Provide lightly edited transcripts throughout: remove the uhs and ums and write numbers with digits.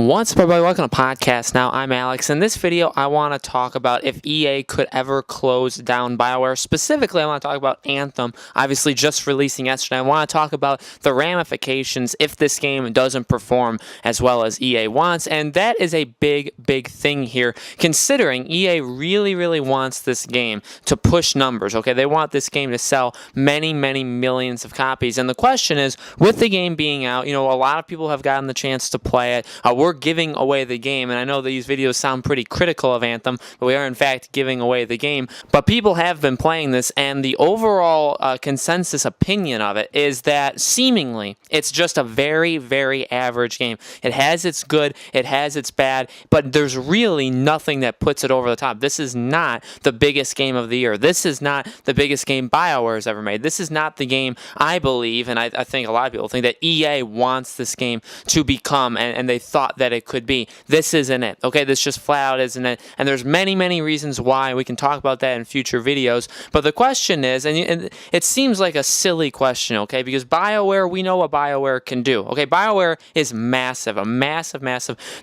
What's up, everybody? Welcome to Podcast Now. I'm Alex. In this video, I want to talk about if EA could ever close down Bioware. Specifically, I want to talk about Anthem, obviously just releasing yesterday. I want to talk about the ramifications if this game doesn't perform as well as EA wants, and that is a big thing here, considering EA really wants this game to push numbers, okay? They want this game to sell many millions of copies, and the question is, with the game being out, a lot of people have gotten the chance to play it. We're giving away the game, and I know these videos sound pretty critical of Anthem, but we are in fact giving away the game. But people have been playing this, and the overall consensus opinion of it is that seemingly it's just a very average game. It has its good, it has its bad, but there's really nothing that puts it over the top. This is not the biggest game of the year. This is not the biggest game BioWare has ever made. This is not the game, I believe, and I think a lot of people think that EA wants this game to become, and they thought that it could be. This isn't it, okay? This just flat out isn't it, and there's many reasons why. We can talk about that in future videos, but the question is, and it seems like a silly question, okay, because BioWare, we know what BioWare can do, okay? BioWare is massive, a massive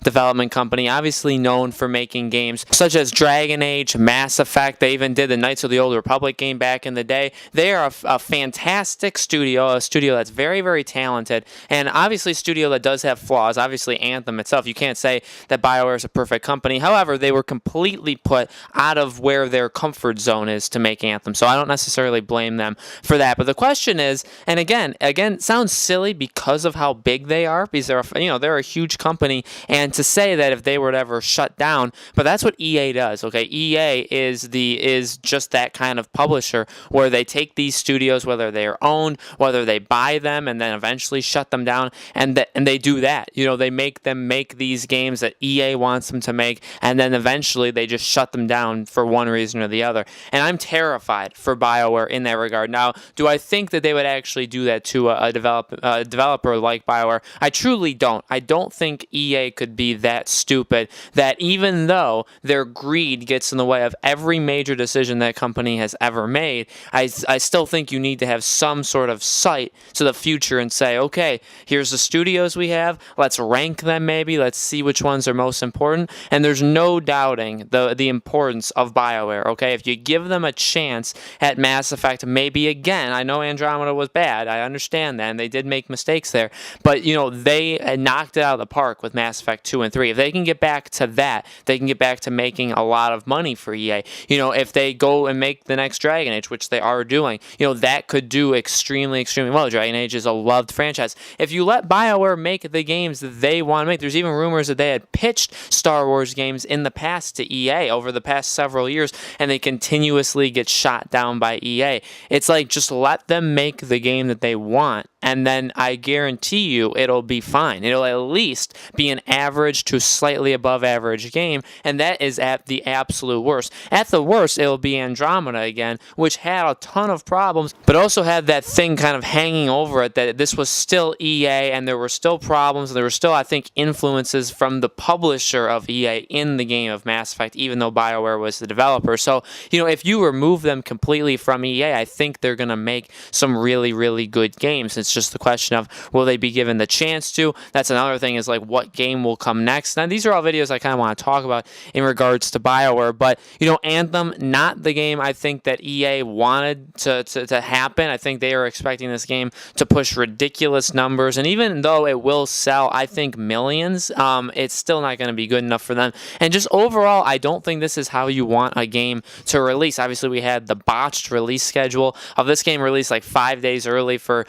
development company, obviously known for making games such as Dragon Age, Mass Effect. They even did the Knights of the Old Republic game back in the day. They are a fantastic studio, a studio that's very talented, and obviously a studio that does have flaws. Obviously Anthem itself, you can't say that BioWare is a perfect company. However, they were completely put out of where their comfort zone is to make Anthem, so I don't necessarily blame them for that. But the question is, and again, it sounds silly because of how big they are, because they're a huge company, and to say that if they were to ever shut down, but that's what EA does, okay? EA is just that kind of publisher where they take these studios, whether they are owned, whether they buy them and then eventually shut them down, and they do that. They make them make these games that EA wants them to make, and then eventually they just shut them down for one reason or the other. And I'm terrified for BioWare in that regard. Now, do I think that they would actually do that to a developer like BioWare? I truly don't. I don't think EA could be that stupid that even though their greed gets in the way of every major decision that company has ever made, I still think you need to have some sort of sight to the future and say, okay, here's the studios we have, let's rank them maybe, let's see which ones are most important, and there's no doubting the importance of BioWare, okay? If you give them a chance at Mass Effect, maybe again, I know Andromeda was bad, I understand that, and they did make mistakes there, but, they knocked it out of the park with Mass Effect 2 and 3. If they can get back to that, they can get back to making a lot of money for EA. If they go and make the next Dragon Age, which they are doing, that could do extremely well. Dragon Age is a loved franchise. If you let BioWare make the games that they want to make, there's even rumors that they had pitched Star Wars games in the past to EA over the past several years, and they continuously get shot down by EA. It's like, just let them make the game that they want, and then I guarantee you it'll be fine. It'll at least be an average to slightly above average game, and that is at the absolute worst. At the worst, it'll be Andromeda again, which had a ton of problems, but also had that thing kind of hanging over it that this was still EA, and there were still problems, and there were still, I think, influences from the publisher of EA in the game of Mass Effect, even though BioWare was the developer. So, if you remove them completely from EA, I think they're going to make some really good games. It's just the question of, will they be given the chance to? That's another thing, is like, what game will come next? Now, these are all videos I kind of want to talk about in regards to BioWare, but, Anthem, not the game I think that EA wanted to happen. I think they are expecting this game to push ridiculous numbers, and even though it will sell, I think, millions, it's still not going to be good enough for them. And just overall, I don't think this is how you want a game to release. Obviously, we had the botched release schedule of this game released like 5 days early for,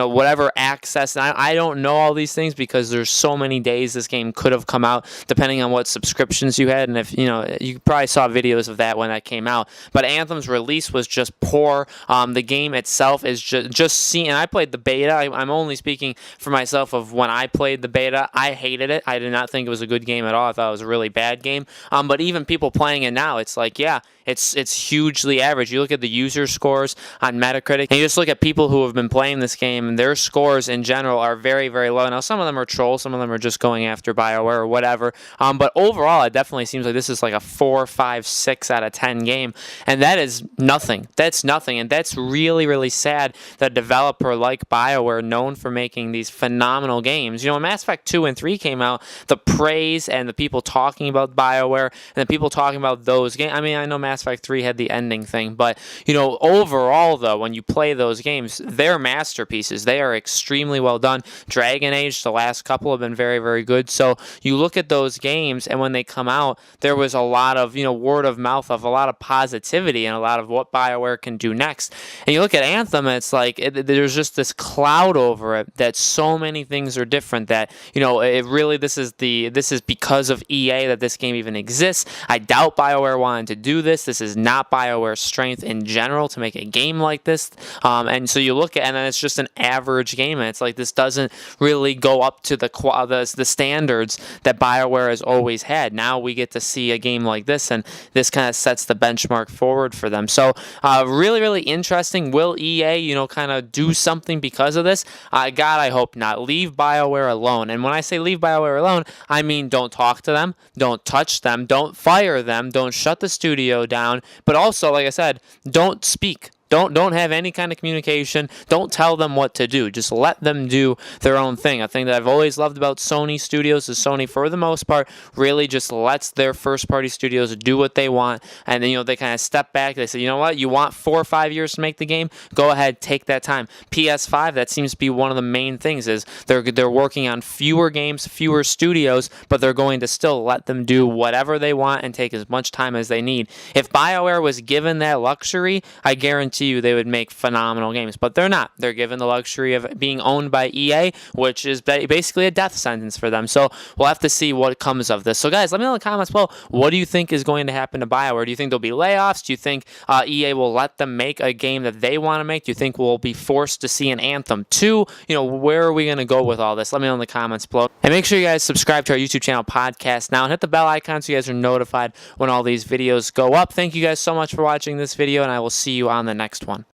whatever access. And I don't know all these things because there's so many days this game could have come out, depending on what subscriptions you had. And if, you probably saw videos of that when that came out. But Anthem's release was just poor. The game itself is just seeing, and I played the beta. I'm only speaking for myself of when I played the beta. I hated it. I did not think it was a good game at all. I thought it was a really bad game. But even people playing it now, it's like, yeah, it's hugely average. You look at the user scores on Metacritic, and you just look at people who have been playing this game game, and their scores in general are very, very low. Now, some of them are trolls, some of them are just going after BioWare or whatever. But overall, it definitely seems like this is like a 4, 5, 6 out of 10 game, and that is nothing. That's nothing, and that's really, really sad that a developer like BioWare, known for making these phenomenal games, when Mass Effect 2 and 3 came out, the praise and the people talking about BioWare and the people talking about those games. I mean, I know Mass Effect 3 had the ending thing, but overall though, when you play those games, they're masterpieces. They are extremely well done. Dragon Age, the last couple have been very, very good. So you look at those games, and when they come out, there was a lot of word of mouth, of a lot of positivity, and a lot of what BioWare can do next. And you look at Anthem, and it's like there's just this cloud over it that so many things are different. That it really this is because of EA that this game even exists. I doubt BioWare wanted to do this. This is not BioWare's strength in general to make a game like this. And so you look at, and then it's just an average game, and it's like this doesn't really go up to the standards that BioWare has always had. Now we get to see a game like this, and this kind of sets the benchmark forward for them. So really, really interesting. Will EA, kind of do something because of this? God, I hope not. Leave BioWare alone. And when I say leave BioWare alone, I mean don't talk to them, don't touch them, don't fire them, don't shut the studio down, but also, like I said, don't speak. Don't have any kind of communication. Don't tell them what to do. Just let them do their own thing. A thing that I've always loved about Sony studios is Sony, for the most part, really just lets their first-party studios do what they want, and then they kind of step back. They say, you know what, you want 4 or 5 years to make the game? Go ahead, take that time. PS5, that seems to be one of the main things, is they're working on fewer games, fewer studios, but they're going to still let them do whatever they want and take as much time as they need. If BioWare was given that luxury, I guarantee you they would make phenomenal games, but they're not. They're given the luxury of being owned by EA, which is basically a death sentence for them. So we'll have to see what comes of this. So guys, let me know in the comments below, what do you think is going to happen to BioWare? Do you think there'll be layoffs? Do you think EA will let them make a game that they want to make? Do you think we'll be forced to see an Anthem 2? Where are we going to go with all this? Let me know in the comments below. And make sure you guys subscribe to our YouTube channel, Podcast Now, and hit the bell icon so you guys are notified when all these videos go up. Thank you guys so much for watching this video, and I will see you on the next one.